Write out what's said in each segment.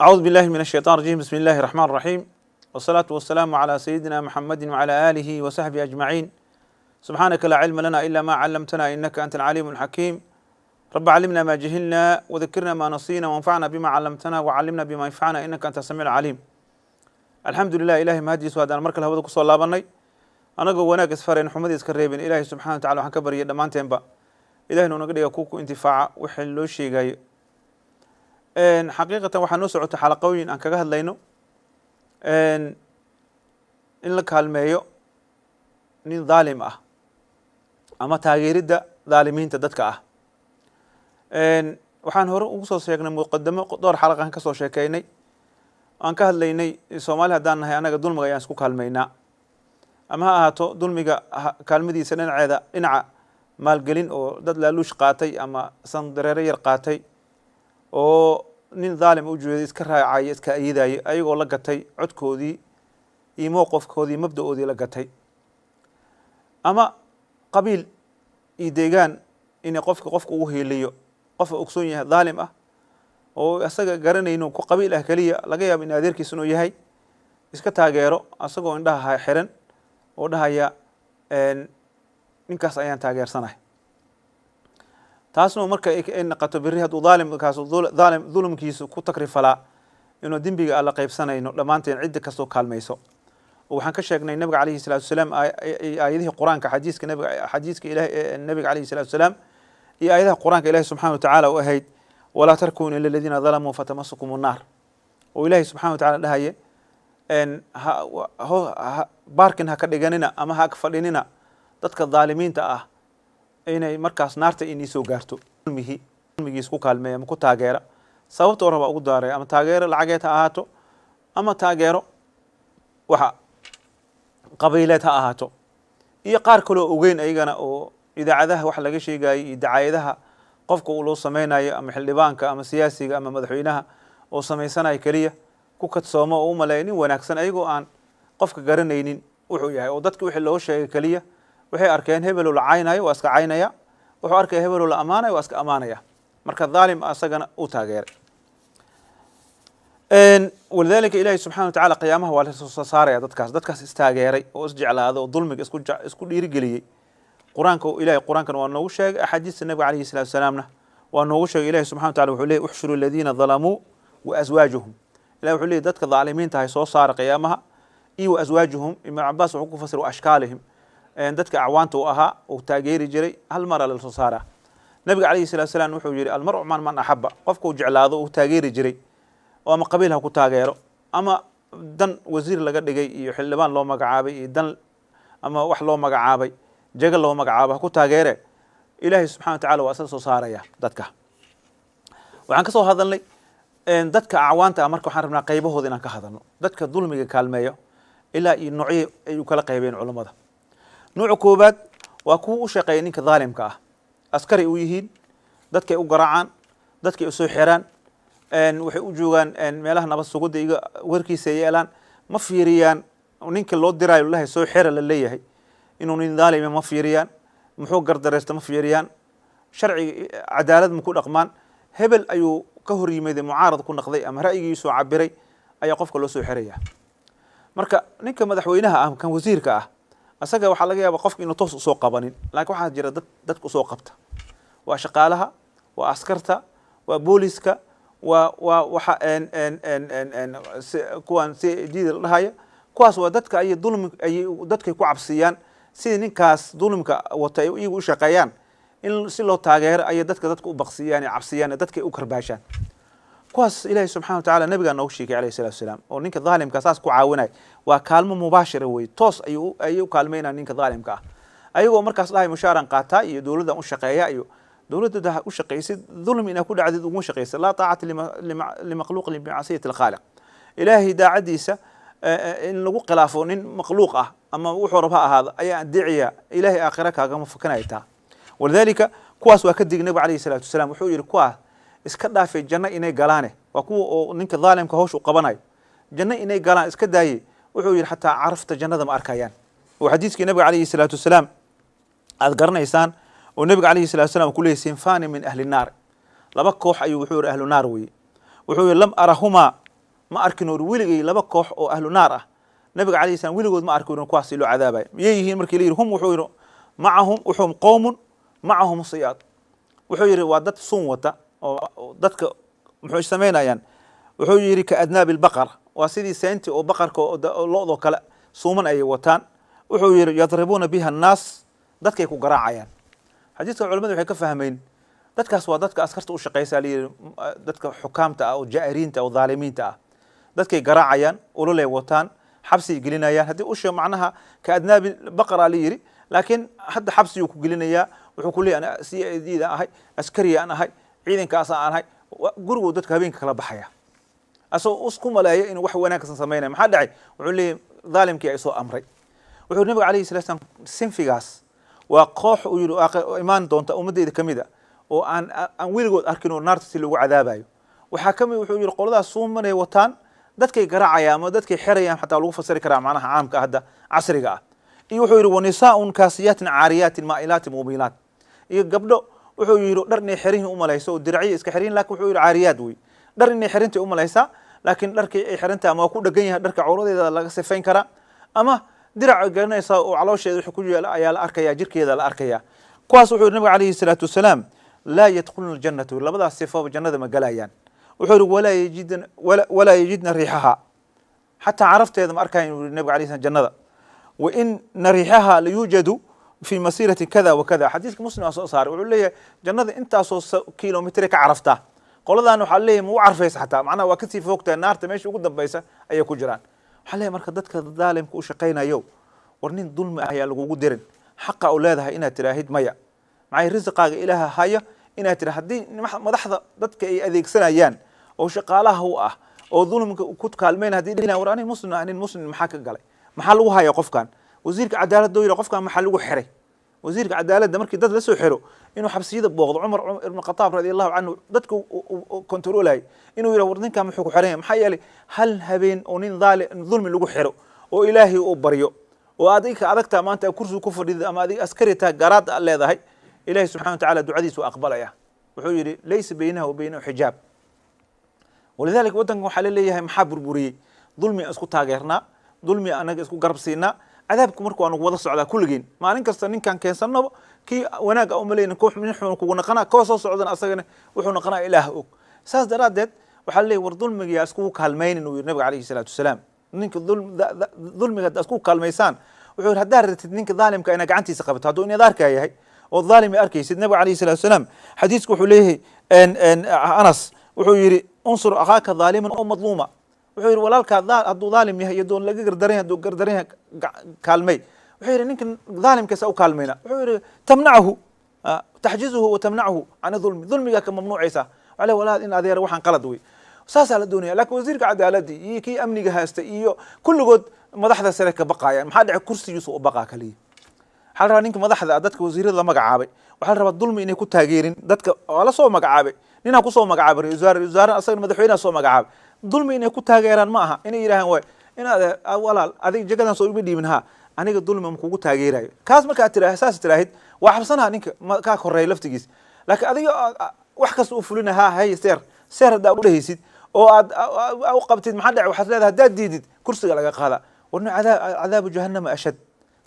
أعوذ بالله من الشيطان الرجيم. بسم الله الرحمن الرحيم، والصلاة والسلام على سيدنا محمد وعلى آله وصحبه أجمعين. سبحانك لا علم لنا إلا ما علمتنا إنك أنت العليم الحكيم. رب علمنا ما جهلنا وذكرنا ما نسينا وانفعنا بما علمتنا وعلمنا بما ينفعنا إنك أنت السميع العليم. الحمد لله إلهي مهديس وهدانا markale hawada ku soo laabanay anagoo wanaag isfareen xumada iska reebin ilaahay subxaanahu wa ta'ala waxaan ka baryay dhamaanteenba ilaahay noo naga dhiga ku intifaaca wixii loo sheegayo. xaqiiqatan waxaan noo socota xalaqooyin aan kaga hadlayno in la kaalmeeyo nin dhaalim ah ama taageeridda dhaalimiinta dadka ah. waxaan hore ugu soo sheegnay muqaddamo dhowr xalaqan ka soo sheekaynay aan ka hadlaynay Soomaali haddaan nahay anaga dulmiga ayaan isku kaalmaynaa ama ha ahaato dulmiga kaalmadiisa dhinaca maalgelin oo dad laaluush qaatay ama sandareere yar qaatay oo nin dhaalim u jeeday iska raacay iska ayiday ayagoo la gatay codkoodii iyo mowqifkoodii mabda'oodii la gatay ama qabiil iyo deegaan in qofka ugu heeliyo qof ogsoon yahay dhaalim ah oo asaga garanayno ku qabiil ah kaliya laga yaabo in adeerkiisu inuu yahay iska taageero asagoo indhaha xiran oo dhahaya ninkaas ayaan taageersanahay. taasna marka ay noqoto biri haduu dhaalim dhulumkiisu ku takrifala inuu dembiga alla qaybsanayno dhamaanteen cid kastoo kaalmayso. waxaan ka sheegnay nabiga kaleey salaatu wasalaam aayadaha quraanka xadiiska ilaahay nabiga kaleey salaatu wasalaam iyo aayadaha quraanka ilaahay subxaanahu wa ta'ala oo ahayd ولا تركونوا إلى الذين ظلموا فتمسكم النار. وإلهي سبحانه وتعالى دهاية إن باركن هكذا أما هك فليننا ضدك الظالمين تأه إن مركز نارت إني سوجرتو مه يسكو كلمة مكو تاجرة صوت وربا أقداره أما تاجرة العجيتها هاتو أما تاجرة وح قبيلتها هاتو يقار كله أجين أيجنا أو إذا عذاه وحلا شيء جاي دعايتها qofka uu loo sameeyay ama xildhibaanka ama siyaasiga ama madaxweynaha oo sameeysanay kaliya ku kadsoomo oo maleeynin wanaagsan ayagoo aan qofka garanaynin wuxuu yahay oo dadka wixii loo sheegay kaliya waxay arkeen hebel la caynaayo waa iska caynaya wuxuu arkay hebel la amaanayo waa iska amaanaya marka dhaalim asagana uu taageeray. ولذلك إلهي سبحانه وتعالى قيامه waa la soo saaray dadkaas istaageeray oo isjeclaado oo dulmiga isku dhiirigeliyay. قرآنك وأنه شيء أحاديث النبي عليه الصلاة والسلام وأنه شيء إلهي سبحانه وتعالى وحليه احشروا الذين ظلموا وأزواجهم إلهي وحليه ذاتك الظالمين تهي صار قيامها وأزواجهم إما عباس وحكو فسروا أشكالهم ذاتك أعوانته أها وتاجير جري هالمرة للصصارة. النبي عليه الصلاة والسلام وحو جري المرء من أحب قفكو جعلاده وتاجير جري وما قبيلها كو تاجيره أما دن وزير لقد جاي يحلبان لو مقعابي دن أما وح لو مقعابي jagal loo magacaabo ku taageere ilaahay subxaanahu wa ta'ala waa soo saaraya dadka. waxaan ka soo hadalnay dadka acwaanta marka waxaan rabnaa qaybahooda inaan ka hadalno dadka dulmiga kaalmeeyo ilaa iyo noocyo ay kala qaybeen culimada. nooca koobaad waa kuwa u shaqeeya ninka dhaalimka ah askari u yihiin dadka ay u garaacaan dadka ay soo xiraan waxay u joogaan meelaha nabad sugida iga warkiisa yeelaan ma fiiriyaan ninka loo diraayo ilaahay soo xira la leeyahay inuu nin dhaalim ma fiiriyaan muxuu gardareysta ma fiiriyaan sharci cadaalad ma ku dhaqmaan hebel ayuu ka hor yimid mucaarad ku noqday ama ra'yigiisu cabiray ayaa qofka loo soo xiraya. marka ninka madaxweynaha ah kan wasiirka ah asaga waxa laga yaabaa qofka inuu toos u soo qabanin laakiin waxa jira dad ku soo qabta waa shaqaalaha waa askarta waa booliska waa waxa kuwan si jiidal dhahaya kuwaas waa dadka ay dulmi ay dadka ku cabsiyaan sidii ninkaas dulmka wata ay iyagu u shaqeeyaan in si loo taageero ay dadka u baqsiyaan ay cabsiyaan dadka u karbaashaan. kuwaas ilaahay subxaanahu wa ta'ala nabiga noo sheegay kaleey salaatu wasalaam oo ninka dhaalimka saas ku caawinay waa kaalmo mubaashir way toos ayuu kaalmeynaa ninka dhaalimka ah ayagoo markaas dhahay mushaaran qaata iyo dawladda u shaqeeya iyo dawladda u shaqeeyay dulmi ina ku dhacday ugu shaqeeyay la taa'at limakhluuq li bi'asiyati al-khaliq ilaahi daacadiisa in lagu khilaafo nin makhluuq ah ama wuxuu raba ahaada ayaa diciya ilaahay aakhira kaaga ma fakanayta. walidalika kuwaas waa ka dignay nabiga sallallahu alayhi wasallam wuxuu yiri kuwaas iska dhaafay janno inay galaane waa kuwa oo ninka dhaalimka hoosh u qabanayo janno inay galaan iska daayay wuxuu yiri xataa carafta jannada ma arkayaan. oo xadiiskii nabiga sallallahu alayhi wasallam aad garanaysaan oo nabiga sallallahu alayhi wasallam ku leeyay sinfani min ahli naar laba koox ayuu wuxuu yiri ahlu naar weey wuxuu yiri lam arahuma ما أركنور ولقي لبا كوح أو أهل نار نبي عليه السلام ولقوا ما أركنور كواس له عذابه يجي مركلين هم وحيروا معهم وحوم قوم معهم صياد وحير وادت صومته أو دتك محوش سمينا يعني وحير كأذناب البقر وسيدي سنتي أو بقر لوضو كلا صومن أي وتان وحير يضربون بها الناس دتك يكون قراعة يعني حديث العلماء waxay ka fahmeen dadkaas waa dadka askarta u shaqeeyay dadka xukaamta ah oo jaa'iriinta oo dhaalimiinta ah dadkay garaacayaan ululay wataan xabsi gelinayaan hadii u sheeg macnaha ka adnaabi baqara li yiri laakiin hadda xabsi uu ku gelinaya wuxuu ku leeyahay ana CID ahay askari aan ahay ciidankaas aan ahay gurigu dadka habeenka kala baxaya asoo isku maleeyo in wax wanaagsan sameeyay maxaa dhacay wuxuu leeyahay dhaalimkii ay soo amray wuxuu nabiga kaleey salaam sinfigaas waa koox uu yiri iimaan doonta ummadeeda kamida oo aan wiligood arkin oo naarta si lagu cadaabayo waxa kamid wuxuu yiri qoladaas Soomaaliya wataan dadkay garaacayaan ama dadkay xirayaan xataa lagu fasiri karaa macnaha caamka hadda casriga ah iyo wuxuu yiri wanisaa'un kaasiyaatin caariyaatin maa'ilaatin mubilaat iyo gabdho wuxuu yiri dhar inay xirin u malayso oo dirciye iska xirin laakiin wuxuu yiri caariyaad way dhar inay xirinta u malaysa laakiin dharkii ay xirinta ama ku dhagan yahay dharka cawradeeda laga sifeyn karaa ama dirac garanaysa oo caloosheeda wuxuu ku yeelay ayaa la arkaya jirkeeda la arkaya kuwaas wuxuu nabiga kaleey salaatu wasalaam la yadkhuluna aljannata labada sifo jannada ma galayaan wuxuu wala yajidna riihaha hatta arafteeda ma arkayn nabiga kaleey salaam jannada wa in riihaha la yujadu fi masirati kada wa kada hadith muslim soo saaray wuxuu leeyahay jannada intaasoo kiiloomitir ka arafta qoladan waxa leeyahay ma u arfaysa hatta macnaha waa ka sii foogtaa naarta meesha ugu dambaysa ayay ku jiraan حلي مركز دتك ظالم كوشقينا يو ورنين ظلم أهيا لجوجو درن حق أولادها إنها تراهد ميا معي رزق إلها هيا إنها تراهدين ما لحظة دتك أذيك سنة يان أو شقالها هو أو ظلم كنت كالمين هدينا وراني مسلم عن المسلم محاكا قالي محلوها يا قف كان وزيرك عدالة دويرة قف كان محلوه حري وزيرك عدالة ده مركز دت لسه حرو إنه حبس يد بوغض عمر بن الخطاب رضي الله عنه دتك كنترول إنه يورنين كان محوك حريم محيالي هل هبين ونين ظلم اللي حرو وإلهي وبريو وأديك أدكت ما أنت كرسي كفر إذا أما أديك أسكرتها جراد الله ذا إلهي سبحانه وتعالى دعاديس وأقبل يا وحجري ليس بينه وبينه حجاب ولذلك ودنكم حلال ليه محابر بري ظلمي أسكتها غيرنا ظلمي أنا أسكت قرب سينا عذابكم مركو أنا وضع على كل جين ما ننكسر كان كيسنا كي وناق أملين كوح من حون كونا قنا كوسا صعدنا أصلا وحنا قنا إلهك ساس درادت وحلي ورظلم يا أسكوك هالمين إنه النبي عليه الصلاة والسلام نينك ظلم قد أسكوك هالميسان وحول هدار نينك ظالم كأنا قعنتي سقبت هذا إني دارك هي والظالم أركي سيدنا النبي عليه الصلاة والسلام حديثك وحليه أن أنس وحول انصر أخاك ظالما أو مظلوما وحول ولالك هدو ظالم يدون لقى قردرين هدو قردرين كالمي وحول نينك ظالم كسأو كالمينا وحول تمنعه تحجزه وتمنعه عن الظلم ظلمك كممنوع عيسى على ولا إن هذه روحا قلدوي ساس على الدنيا لكن وزيرك عدالتي كي أمني هاسته إيو كل قد مدحذا سلك بقى يعني محل كرسي يسوق بقى كلي حال رانينك مدحذا عدتك وزير الله مقعابي وحال رب الظلم إني كنت تاجيرين دتك ولا صو مقعابي نينا كو صو مقعابي يزار أصلا مدحوينا صو مقعابي ظلم إني كنت تاجيران معها إني يراهن وين إن هذا أولا هذيك جقنا صو بدي منها أنا الظلم مكو تاجيراي كاس ما كاتره أساس تراهد وحبسنا نينك ما كاكوري لفتجيس لكن هذيك وحكس أفلنا هاي سير دا ولهيسيد oo aad qabtid maxaa dhacay waxaad leedahay hadaad diidid kursiga laga qaada warna cadaab jahannam ashad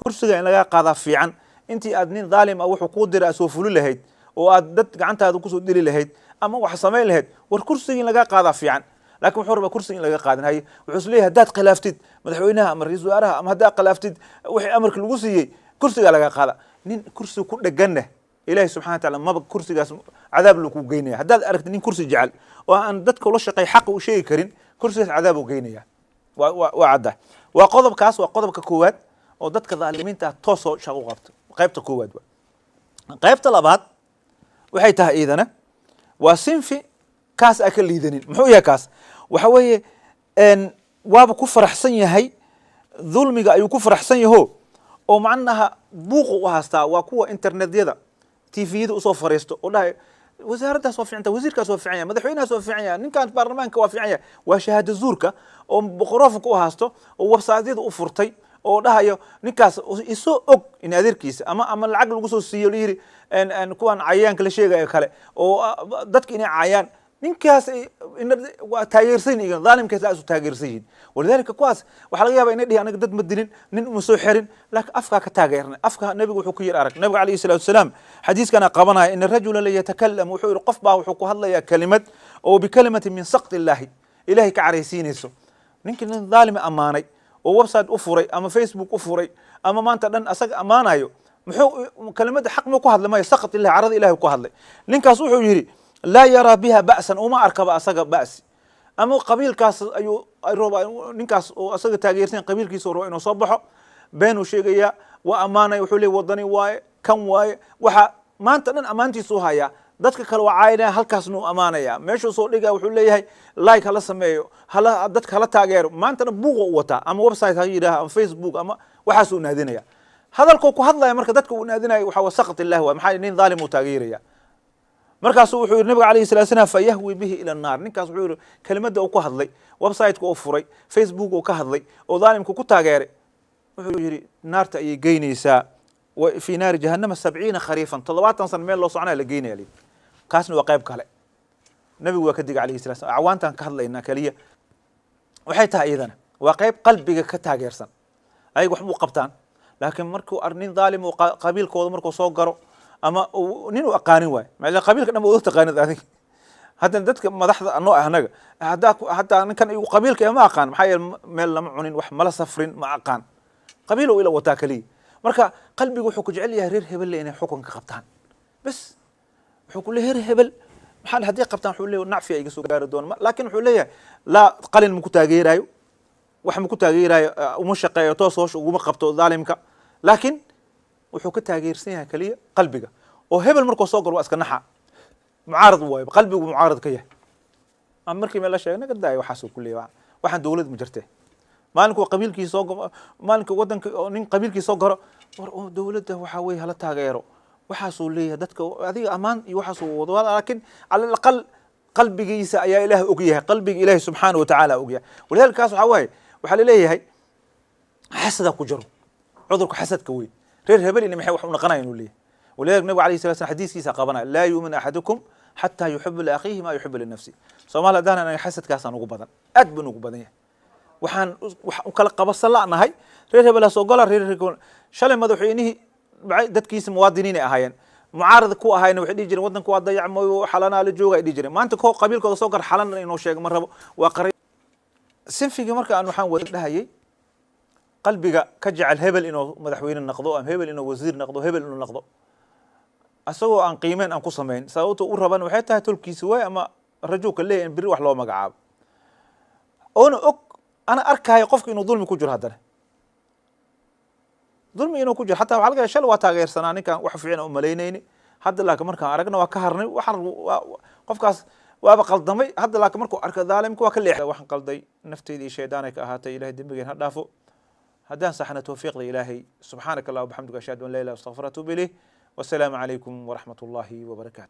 kursiga in laga qaada fiican intii aad nin dhaalim ah wuxuu ku diray soo fuli lahayd oo aad dad gacantaada ku soo dili lahayd ama wax sameey lahayd war kursiga in laga qaada fiican laakiin wuxuu rabaa kursiga in laga qaadan hay wuxuu leeyahay hadaad khilaaftid madaxweynaha ama ra'iisul wasaaraha ama hadaad khilaaftid wixii amarka lagu siiyay kursiga laga qaada nin kursiga ku dhaganna إلهي سبحانه وتعالى ما بكرسي جاس عذاب لك وجينيا هذا أردت إن كرسي جعل وأن دتك ولا شقي حق وشيء كرين كرسي عذاب وجينيا وعده وقضب كاس وقضب ككوات ودتك ظالمين توصل شغو غبط قيبت كوات قيبت لبعض وحيتها إذنه وسنفي كاس أكل إذنين محوية كاس وحوي أن واب كفر حسن هي ظلمي أيو كفر حسن هو ومعنها بوق وهستا وكوا إنترنت يدا تيفيد وصوف فريستو والله وزارتها صوف عنده وزيرك صوف عنيا مدحوينها صوف عنيا نين كانت برلمانك وافي عنيا وشهادة زورك وبقرافك وهاستو ووبسايديد وفرتي ودهايو نينكاس isoo og in adeerkiisa ama lacag lagu soo siiyo liiri aan kuwan cayaan kala sheegay kale oo dadka inay cayaan ninkaas waa taageersan yihiin dhaalimkaas aad u taageersan yihiin walidaalika kuwaas waxa laga yaabaa inay dhihi anaga dad ma dilin nin uma soo xirin laakiin afka ka taageernay afka nabigu wuxuu ku yiri arag nabiga calayhi salaatu wasalaam xadiiskana qabanaya in rajula la yatakallamu wuxuu yiri qof baa wuxuu ku hadlayaa kalimad oo bikalimatin min saqti illaahi ilaahi ka caraysiinayso ninkii nin dhaalim amaanay oo website u furay ama facebook u furay ama maanta dhan asaga amaanayo muxuu kalimada xaq ma ku hadlamay saqti illaahi carada ilaahi ku hadlay ninkaas wuxuu yiri لا يرى بها بأسا وما أركب أساق بأس أما قبيل كاس أيو روبا نكاس أساق تاجيرتين قبيل كيس روح إنه صبحه بينه شيء وأمانة يحولي وضني واي كم واي وح ما أنت أمانتي سوهايا dadka kale waa caayna halkaas nuu amaanaya meesha soo dhiga wuxuu leeyahay like hala sameeyo hala dadka hala taageero maantana buuq wata ama website ha yiraahdo ama facebook ama waxa soo naadinaya hadalku ku hadlaya marka dadka uu naadinayo waxa wasaqat ilaahi waa maxay nin dhaalim uu taageeraya markaas wuxuu yiri nabiga calayhi salaatu wasalaam fayahwi bihi ila an-nar ninkaas wuxuu yiri kelimada uu ku hadlay website-ka uu furay facebook uu ka hadlay oo dhaalimku ku taageeray wuxuu yiri naarta ay geynaysaa wa fi naar jahannama 70 kharifan 70 san meel loo soconaa la geynaya kaasna waa qayb kale nabigu waa ka digay calayhi salaatu wasalaam awaantan ka hadlayna kaliya waxay tahay iyadana waa qayb qalbiga ka taageersan ay wax mu qabtaan laakiin markuu arnin dhaalim oo qabiilkooda markuu soo garo ama nin uu aqaanin waay ma qabiilka dhan uu taqaanid adiga hadan dadka madaxda anoo ahnaga hatta ninkan igu qabiilka ma aqaan maxay meel lama cunin wax mala safrin ma aqaan qabiil ila wata kaliya marka qalbigu wuxuu ku jecel yahay reer hebel inay xukun ka qabtaan bas wuxuu ku leeyahay hebel maxaa hadii qabtaan wuxuu leeyahay nacfi ay soo gaar doon laakiin wuxuu leeyahay la qalin ma ku taageerayo wax ma ku taageerayo uma shaqeeyo toos hoos ugu ma qabto dhaalimka laakiin wuxuu ka taageersan yahay kaliya qalbiga oo hebel markuu soo galo iska naxa mucaarad way qalbigu mucaarad ka yahay ama markii meel la sheegay naga daay waxa soo kuleeyahay waxaan dawlad ma jirtay maalinku qabiilkiisa soo maalinku wadanka nin qabiilkiisa soo garo war dawladda waxa way hala taageero waxa soo leeyahay dadka adiga amaan iyo waxa soo wado laakiin على الأقل qalbigiisa ayaa ilaahay og yahay qalbiga ilaahay subhanahu wa ta'ala og yahay walaalkaas waxa way waxa leeyahay xasada ku jiro cudurku xasadka weey reer hebel in maxay wax u naqanayeen uu leeyahay ولذلك النبي عليه الصلاه والسلام حديثkiisa qabana la yu'min ahadukum hatta yuhibbu li akhihi ma yuhibbu li nafsihi Soomaaliya daana xasadkaas aan ugu badan aad baan ugu badan yahay waxaan u kala qabasalaanahay reer hebel soo gala reer shalay madaxweynihi dadkiisa muwaadiniin ay ahaayeen mucaarad ku ahayna waxay dhigi jireen wadanku waa dayacmo xalana la jooga ay dhigi jireen maanta koo qabiilkooda soo gar xalana inoo sheego ma rabo waa qaray sinfiga marka aan waxaan wadahayay qalbiga ka jecel hebel inuu madaxweyne noqdo ama hebel inuu wasiir noqdo hebel inuu noqdo asagoo aan qiimeyn aan ku sameyn sababtoo u raban waxay tahay tulkiisa way ama rajuka leeyahay in biri wax loo magacaabo oo og ana arkay qofka inuu dulmi ku jiro hadana dulmi inuu ku jiro hatta waxa laga shal waa taageersanaa ninkan wax fiican u maleynayni hadda laakiin markaan aragna waa ka harnay waxaan qofkaas waaba qaldamay hadda laakiin markuu arka dhaalimku waa ka leexday waxaan qalday nafteedii shaydaanay ka ahaatay ilaahay dambigeen ha dhaafo haddaan saxna tawfiiqda ilaahay subhanaka allah wa bihamdika ashhadu an la ilaha illa anta astaghfiruka wa atubu ilayh والسلام عليكم ورحمة الله وبركاته.